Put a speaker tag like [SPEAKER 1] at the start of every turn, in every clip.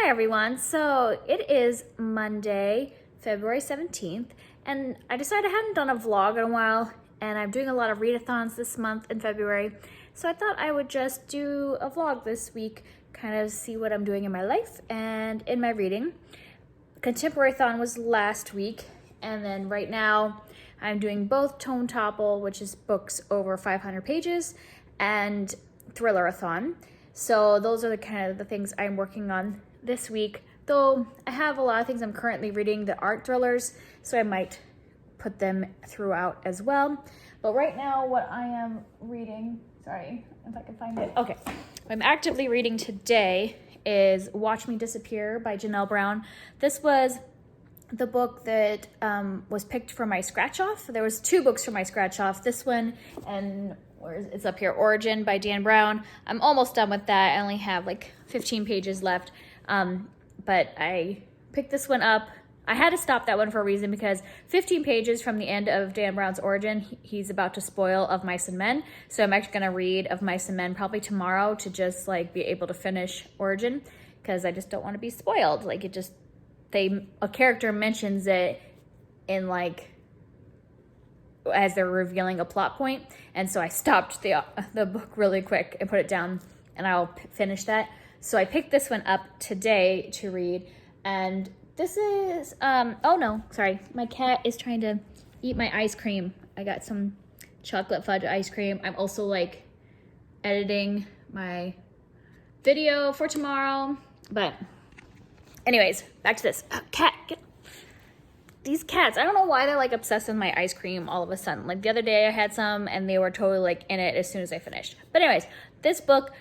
[SPEAKER 1] Hi everyone, so it is Monday, February 17th, and I decided I hadn't done a vlog in a while, and I'm doing a lot of readathons this month in February, so I thought I would just do a vlog this week, kind of see what I'm doing in my life and in my reading. Contemporary-thon was last week, and then right now I'm doing both Tone Topple, which is books over 500 pages, and Thriller-a-thon. So those are the kind of the things I'm working on this week, though I have a lot of things I'm currently reading that aren't thrillers, so I might put them throughout as well. But right now what I am reading, sorry if I can find it. Okay, what I'm actively reading today is Watch Me Disappear by Janelle Brown. This was the book that was picked for my scratch off. There was two books for my scratch off. This one and it's up here, Origin by Dan Brown. I'm almost done with that. I only have like 15 pages left. But I picked this one up. I had to stop that one for a reason because 15 pages from the end of Dan Brown's Origin, he's about to spoil Of Mice and Men. So I'm actually gonna read Of Mice and Men probably tomorrow to just like be able to finish Origin because I just don't want to be spoiled. Like a character mentions it in like, as they're revealing a plot point, and so I stopped the book really quick and put it down, and I'll finish that. So I picked this one up today to read, and this is oh no, sorry, my cat is trying to eat my ice cream. I got some chocolate fudge ice cream. I'm also like editing my video for tomorrow, but anyways, back to this. Cat, these cats, I don't know why they're like obsessed with my ice cream all of a sudden. Like the other day I had some and they were totally like in it as soon as I finished. But anyways, this book,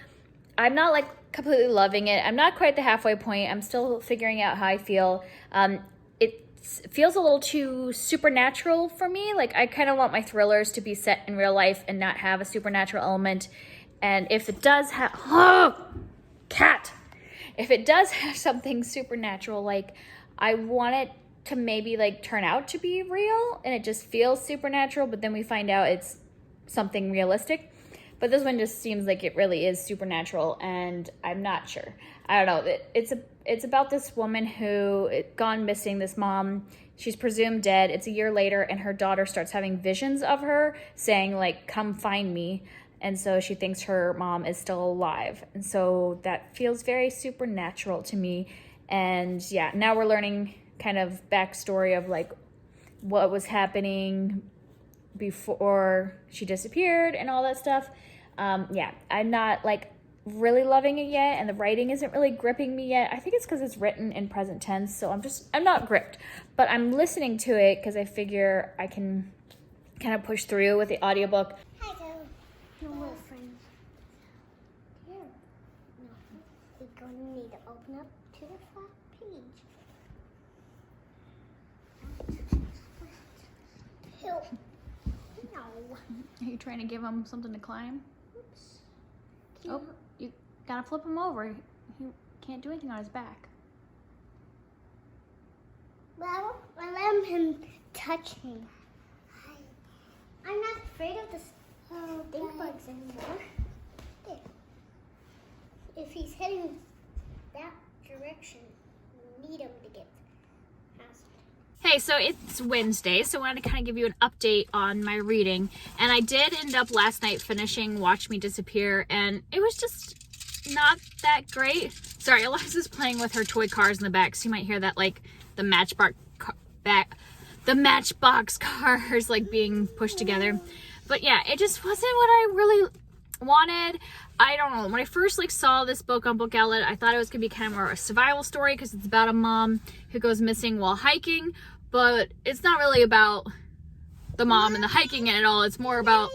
[SPEAKER 1] I'm not like completely loving it. I'm not quite the halfway point. I'm still figuring out how I feel. It feels a little too supernatural for me. Like I kind of want my thrillers to be set in real life and not have a supernatural element. And if it does have, if it does have something supernatural, like I want it to maybe like turn out to be real and it just feels supernatural, but then we find out it's something realistic. But this one just seems like it really is supernatural, and I'm not sure. I don't know. It's about this woman who gone missing, this mom. She's presumed dead. It's a year later, and her daughter starts having visions of her saying like, come find me. And so she thinks her mom is still alive. And so that feels very supernatural to me. And yeah, now we're learning kind of backstory of like what was happening before she disappeared and all that stuff. Yeah, I'm not like really loving it yet, and the writing isn't really gripping me yet. I think it's because it's written in present tense, so I'm not gripped, but I'm listening to it because I figure I can kind of push through with the audiobook.
[SPEAKER 2] Hi, Joe. No more friends. Here. No. We're going to need to open up to the front page. Help. No.
[SPEAKER 1] Are you trying to give him something to climb?
[SPEAKER 2] Oops.
[SPEAKER 1] Oh, you gotta flip him over. He can't do anything on his back.
[SPEAKER 2] Well, I let him touch me. I'm not afraid of the stink bugs anymore. There. If he's heading that direction, we need him to get past.
[SPEAKER 1] Hey, so it's Wednesday, so I wanted to kind of give you an update on my reading. And I did end up last night finishing Watch Me Disappear, and it was just not that great. Sorry, Alexa's playing with her toy cars in the back, so you might hear that, like, the Matchbox cars, like, being pushed together. But yeah, it just wasn't what I really wanted. I don't know. When I first like saw this book on Book Outlet, I thought it was gonna be kind of more of a survival story because it's about a mom who goes missing while hiking, but it's not really about the mom and the hiking at all. It's more about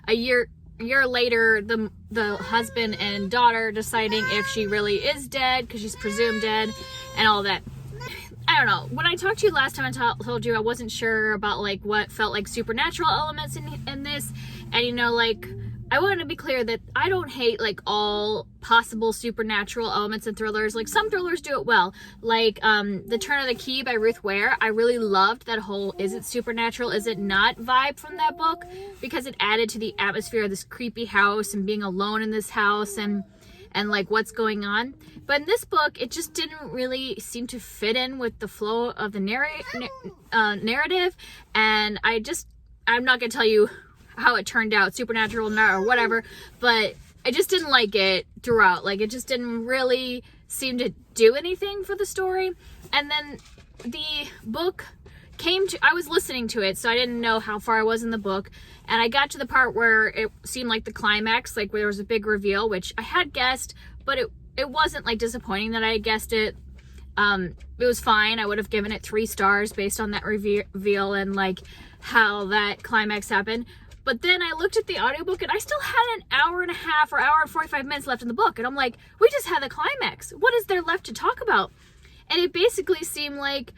[SPEAKER 1] a year later, the husband and daughter deciding if she really is dead because she's presumed dead and all that. I don't know. When I talked to you last time, I told you I wasn't sure about like what felt like supernatural elements in this, and you know, like I want to be clear that I don't hate like all possible supernatural elements in thrillers. Like some thrillers do it well. Like The Turn of the Key by Ruth Ware. I really loved that whole is it supernatural, is it not vibe from that book because it added to the atmosphere of this creepy house and being alone in this house and and like what's going on. But in this book, it just didn't really seem to fit in with the flow of the narrative. And I'm not gonna tell you how it turned out, supernatural or whatever, but I just didn't like it throughout. Like, it just didn't really seem to do anything for the story. And then the book I was listening to it, so I didn't know how far I was in the book, and I got to the part where it seemed like the climax, like where there was a big reveal, which I had guessed, but it wasn't like disappointing that I had guessed it. It was fine. I would have given it 3 stars based on that reveal and like how that climax happened. But then I looked at the audiobook and I still had an hour and a half or hour and 45 minutes left in the book, and I'm like, we just had the climax. What is there left to talk about? And it basically seemed like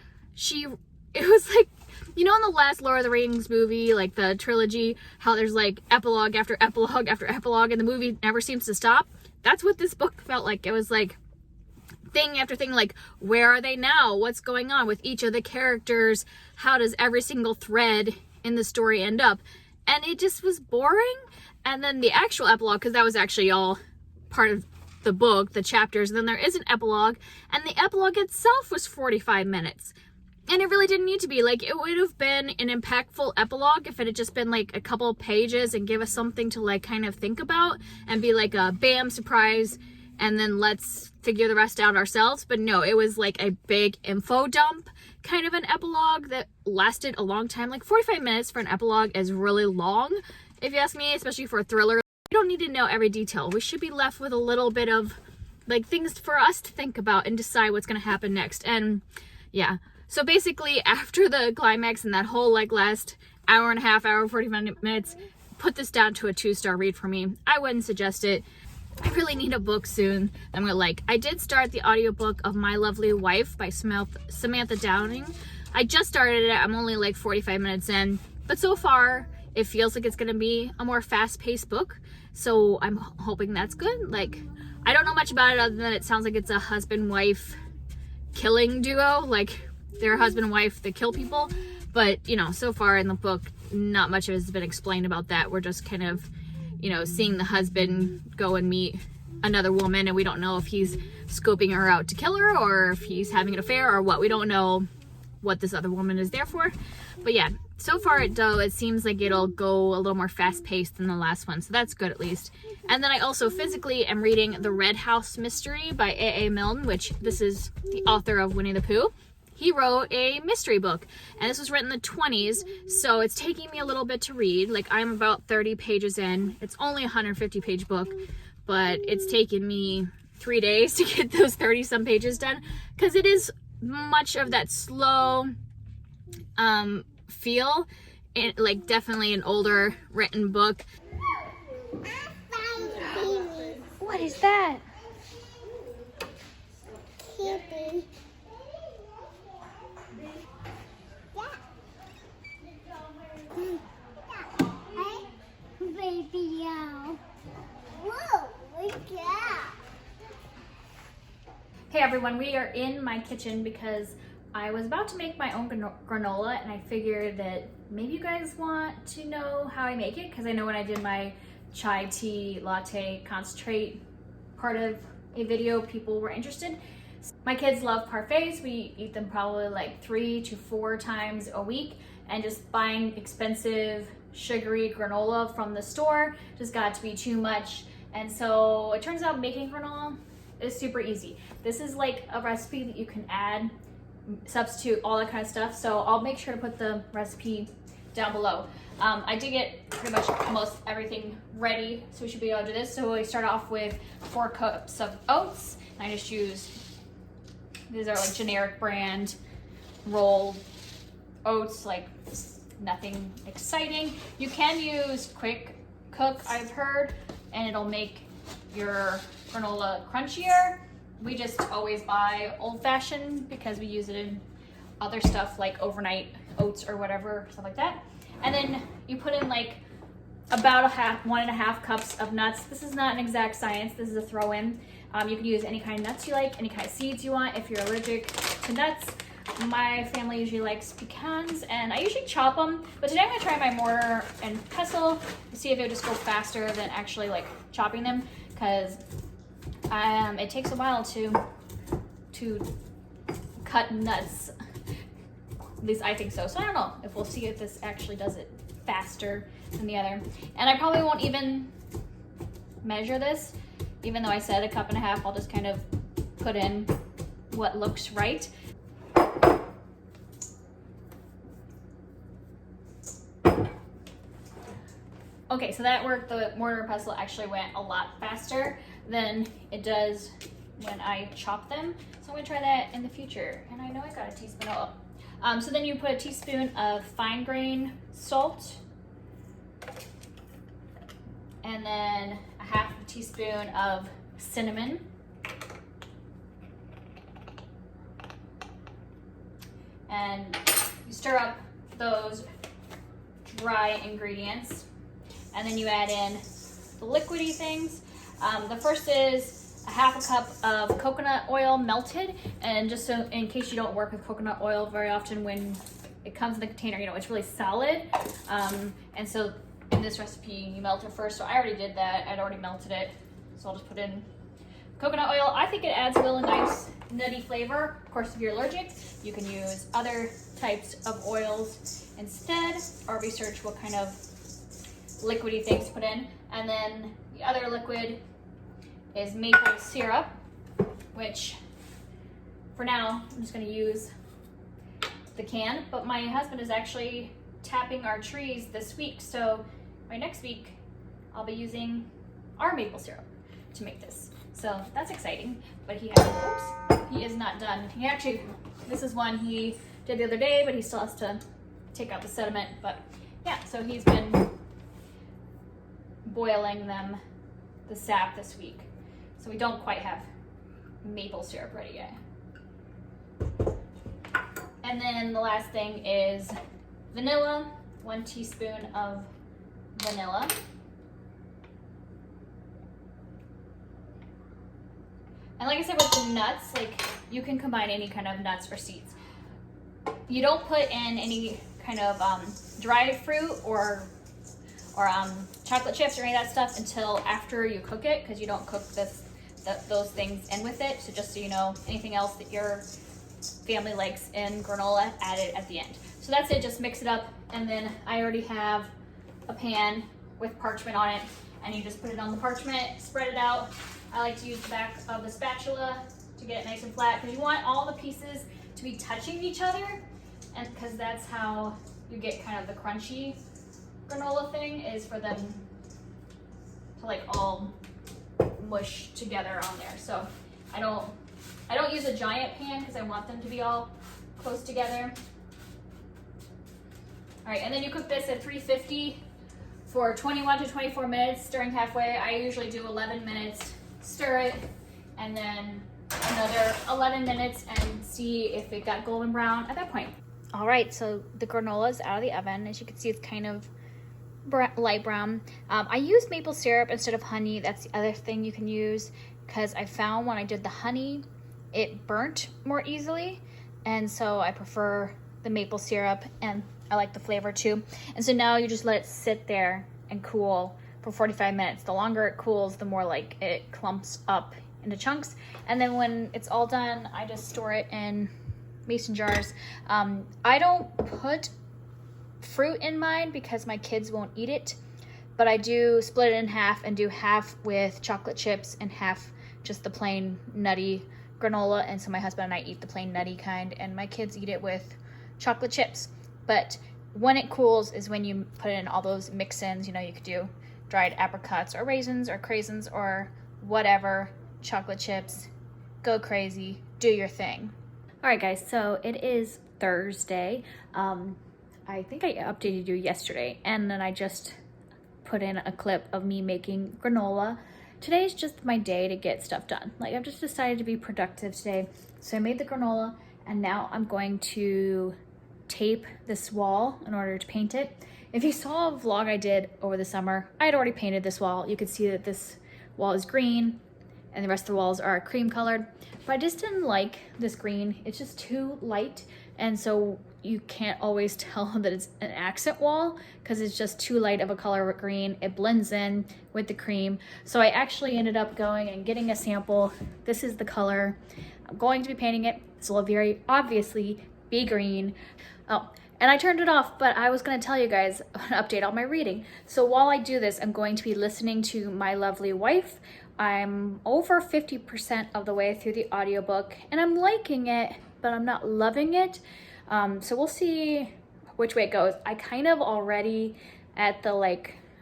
[SPEAKER 1] it was like, you know, in the last Lord of the Rings movie, like the trilogy, how there's like epilogue after epilogue after epilogue and the movie never seems to stop? That's what this book felt like. It was like thing after thing, like, where are they now? What's going on with each of the characters? How does every single thread in the story end up? And it just was boring. And then the actual epilogue, because that was actually all part of the book, the chapters, and then there is an epilogue, and the epilogue itself was 45 minutes. And it really didn't need to be. Like, it would have been an impactful epilogue if it had just been like a couple of pages and give us something to like kind of think about and be like a bam surprise and then let's figure the rest out ourselves. But no, it was like a big info dump kind of an epilogue that lasted a long time. Like 45 minutes for an epilogue is really long, if you ask me, especially for a thriller. We don't need to know every detail. We should be left with a little bit of like things for us to think about and decide what's going to happen next. And yeah. So basically, after the climax and that whole like last hour and a half, hour 45 minutes, put this down to a 2-star read for me. I wouldn't suggest it. I really need a book soon I'm gonna like. I did start the audiobook of My Lovely Wife by Samantha Downing. I just started it. I'm only like 45 minutes in, but so far it feels like it's gonna be a more fast-paced book. So I'm hoping that's good. Like, I don't know much about it other than it sounds like it's a husband-wife killing duo. Like, they're a husband and wife that kill people, but you know, so far in the book not much of it has been explained about that. We're just kind of, you know, seeing the husband go and meet another woman, and we don't know if he's scoping her out to kill her or if he's having an affair or what. We don't know what this other woman is there for. But yeah, so far it seems like it'll go a little more fast-paced than the last one, so that's good at least. And then I also physically am reading The Red House Mystery by A.A. Milne, which this is the author of Winnie the Pooh. He wrote a mystery book, and this was written in the 20s, so it's taking me a little bit to read. Like, I'm about 30 pages in. It's only a 150-page book, but it's taken me 3 days to get those 30-some pages done, because it is much of that slow feel. Like, definitely an older written book.
[SPEAKER 3] What is that?
[SPEAKER 2] Kitty. Baby, whoa, look at.
[SPEAKER 1] Hey everyone, we are in my kitchen because I was about to make my own granola, and I figured that maybe you guys want to know how I make it, because I know when I did my chai tea latte concentrate part of a video, people were interested. My kids love parfaits. We eat them probably like 3 to 4 times a week, and just buying expensive sugary granola from the store just got to be too much. And so it turns out making granola is super easy. This is like a recipe that you can add, substitute, all that kind of stuff. So I'll make sure to put the recipe down below. I did get pretty much almost everything ready, so we should be able to do this. So we start off with 4 cups of oats. I just use, these are like generic brand rolled oats, like nothing exciting. You can use quick cook, I've heard, and it'll make your granola crunchier. We just always buy old-fashioned because we use it in other stuff like overnight oats or whatever, stuff like that. And then you put in like about 1.5 cups of nuts. This is not an exact science, this is a throw-in. You can use any kind of nuts you like, any kind of seeds you want if you're allergic to nuts. My family usually likes pecans, and I usually chop them, but today I'm gonna try my mortar and pestle to see if it would just go faster than actually like chopping them, because it takes a while to cut nuts. At least I think so. So I don't know if we'll see if this actually does it faster than the other. And I probably won't even measure this, even though I said 1.5 cups. I'll just kind of put in what looks right. Okay, so that worked. The mortar and pestle actually went a lot faster than it does when I chop them. So I'm gonna try that in the future. And I know I got a teaspoon of so then you put a teaspoon of fine grain salt, and then 1/2 teaspoon of cinnamon, and you stir up those dry ingredients, and then you add in the liquidy things. The first is 1/2 cup of coconut oil melted, and just so in case you don't work with coconut oil very often, when it comes in the container, you know, it's really solid, and so in this recipe you melt it first. So I already did that. I'd already melted it, so I'll just put in coconut oil. I think it adds a really nice nutty flavor. Of course, if you're allergic, you can use other types of oils instead, or research what kind of liquidy things to put in. And then the other liquid is maple syrup, which for now I'm just going to use the can, but my husband is actually tapping our trees this week, so by next week I'll be using our maple syrup to make this. So that's exciting, but he is not done. He actually, this is one he did the other day, but he still has to take out the sediment. But yeah, so he's been boiling them, the sap, this week. So we don't quite have maple syrup ready yet. And then the last thing is vanilla, 1 teaspoon of vanilla. And like I said with the nuts, like you can combine any kind of nuts or seeds. You don't put in any kind of dried fruit or chocolate chips or any of that stuff until after you cook it, because you don't cook those things in with it. So just so you know, anything else that your family likes in granola, add it at the end. So that's it, just mix it up, and then I already have a pan with parchment on it, and you just put it on the parchment, spread it out. I like to use the back of the spatula to get it nice and flat, because you want all the pieces to be touching each other, and because that's how you get kind of the crunchy granola thing, is for them to like all mush together on there. So I don't use a giant pan because I want them to be all close together. All right, and then you cook this at 350 for 21 to 24 minutes, stirring halfway. I usually do 11 minutes, stir it, and then another 11 minutes, and see if it got golden brown at that point. All right, so the granola is out of the oven. As you can see, it's kind of light brown. I use maple syrup instead of honey. That's the other thing you can use, because I found when I did the honey, it burnt more easily, and so I prefer the maple syrup, and I like the flavor too. And so now you just let it sit there and cool for 45 minutes. The longer it cools, the more like it clumps up into chunks. And then when it's all done, I just store it in mason jars. I don't put fruit in mine because my kids won't eat it, but I do split it in half and do half with chocolate chips and half just the plain nutty granola. And so my husband and I eat the plain nutty kind, and my kids eat it with chocolate chips. But when it cools is when you put in all those mix-ins. You know, you could do dried apricots or raisins or craisins or whatever, chocolate chips, go crazy, do your thing. All right, guys, so it is Thursday. I think I updated you yesterday, and then I just put in a clip of me making granola. Today's just my day to get stuff done. Like, I've just decided to be productive today. So I made the granola, and now I'm going to tape this wall in order to paint it. If you saw a vlog I did over the summer, I had already painted this wall. You could see that this wall is green, and the rest of the walls are cream colored. But I just didn't like this green. It's just too light, and so you can't always tell that it's an accent wall because it's just too light of a color of green. It blends in with the cream. So I actually ended up going and getting a sample. This is the color. I'm going to be painting it. This will very obviously be green. Oh, and I turned it off, but I was going to tell you guys an update on my reading. So while I do this, I'm going to be listening to My Lovely Wife. I'm over 50% of the way through the audiobook, and I'm liking it, but I'm not loving it. So we'll see which way it goes. I kind of already at the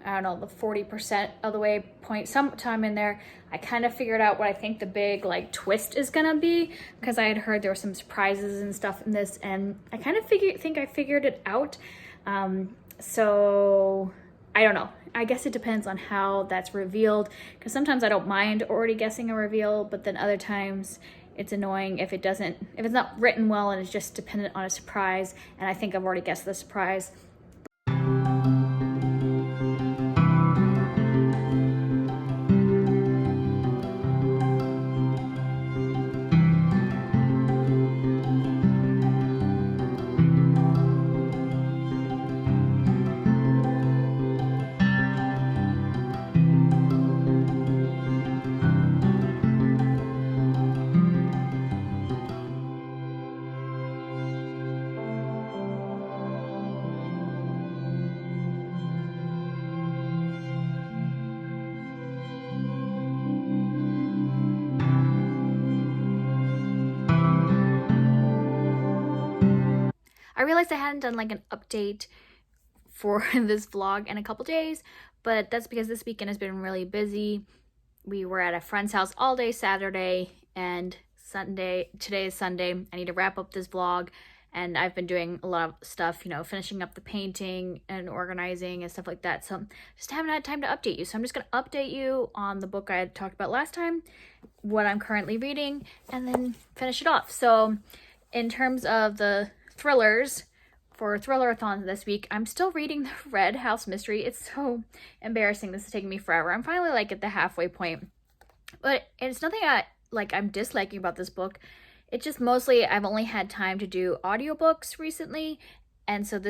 [SPEAKER 1] I don't know, the 40% of the way point, sometime in there, I kind of figured out what I think the big twist is gonna be, because I had heard there were some surprises and stuff in this, and I kind of think I figured it out. So I don't know. I guess it depends on how that's revealed, because sometimes I don't mind already guessing a reveal, but then other times it's annoying if it's not written well and it's just dependent on a surprise, and I think I've already guessed the surprise. I realized I hadn't done an update for this vlog in a couple days, but that's because this weekend has been really busy. We were at a friend's house all day Saturday and Sunday. Today is Sunday. I need to wrap up this vlog, and I've been doing a lot of stuff, finishing up the painting and organizing and stuff like that. So just haven't had time to update you. So I'm just going to update you on the book I had talked about last time, what I'm currently reading, and then finish it off. So in terms of the thrillers for Thriller-a-thon this week, I'm still reading the Red House Mystery. It's so embarrassing. This is taking me forever. I'm finally at the halfway point. But it's nothing I'm disliking about this book. It's just mostly I've only had time to do audiobooks recently, and so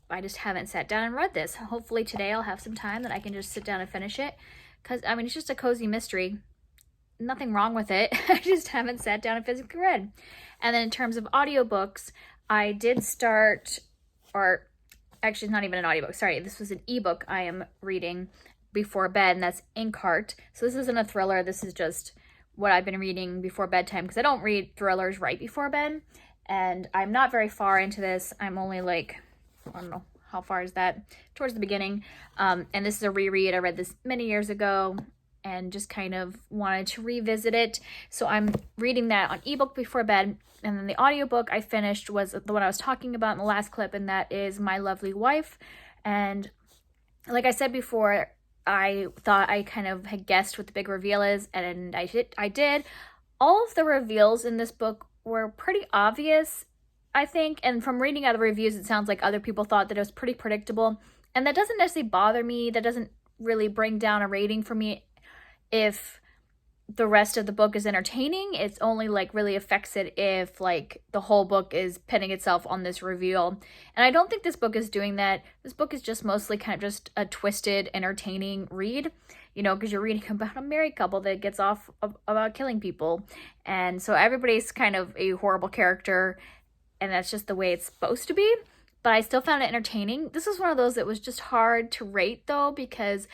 [SPEAKER 1] I just haven't sat down and read this. Hopefully today I'll have some time that I can just sit down and finish it, because it's just a cozy mystery. Nothing wrong with it. I just haven't sat down and physically read. And then in terms of audiobooks, I did start, or actually it's not even an audiobook, sorry, this was an ebook I am reading before bed, and that's Inkheart. So this isn't a thriller, this is just what I've been reading before bedtime, because I don't read thrillers right before bed, and I'm not very far into this. I'm only I don't know, how far is that? Towards the beginning. And this is a reread. I read this many years ago and just kind of wanted to revisit it. So I'm reading that on ebook before bed. And then the audiobook I finished was the one I was talking about in the last clip, and that is My Lovely Wife. And like I said before, I thought I kind of had guessed what the big reveal is, and I did. All of the reveals in this book were pretty obvious, I think, and from reading other reviews, it sounds like other people thought that it was pretty predictable, and that doesn't necessarily bother me. That doesn't really bring down a rating for me if the rest of the book is entertaining. It's only really affects it if the whole book is pinning itself on this reveal. And I don't think this book is doing that. This book is just mostly kind of just a twisted, entertaining read, because you're reading about a married couple that gets off about killing people. And so everybody's kind of a horrible character, and that's just the way it's supposed to be. But I still found it entertaining. This is one of those that was just hard to rate though, because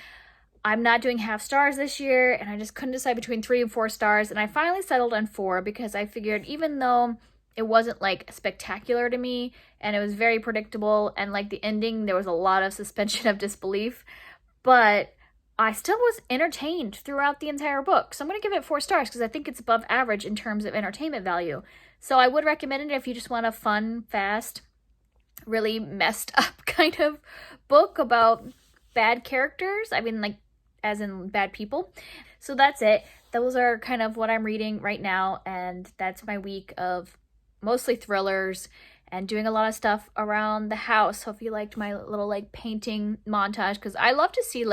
[SPEAKER 1] I'm not doing half stars this year, and I just couldn't decide between 3 and 4 stars, and I finally settled on 4 because I figured even though it wasn't spectacular to me and it was very predictable, and the ending, there was a lot of suspension of disbelief, but I still was entertained throughout the entire book. So I'm going to give it 4 stars because I think it's above average in terms of entertainment value. So I would recommend it if you just want a fun, fast, really messed up kind of book about bad characters. As in bad people. So that's it. Those are kind of what I'm reading right now, and that's my week of mostly thrillers and doing a lot of stuff around the house. Hope you liked my little painting montage, because I love to see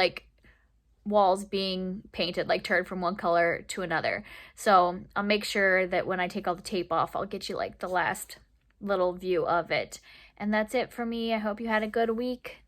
[SPEAKER 1] walls being painted, like turned from one color to another. So I'll make sure that when I take all the tape off, I'll get you like the last little view of it. And that's it for me. I hope you had a good week.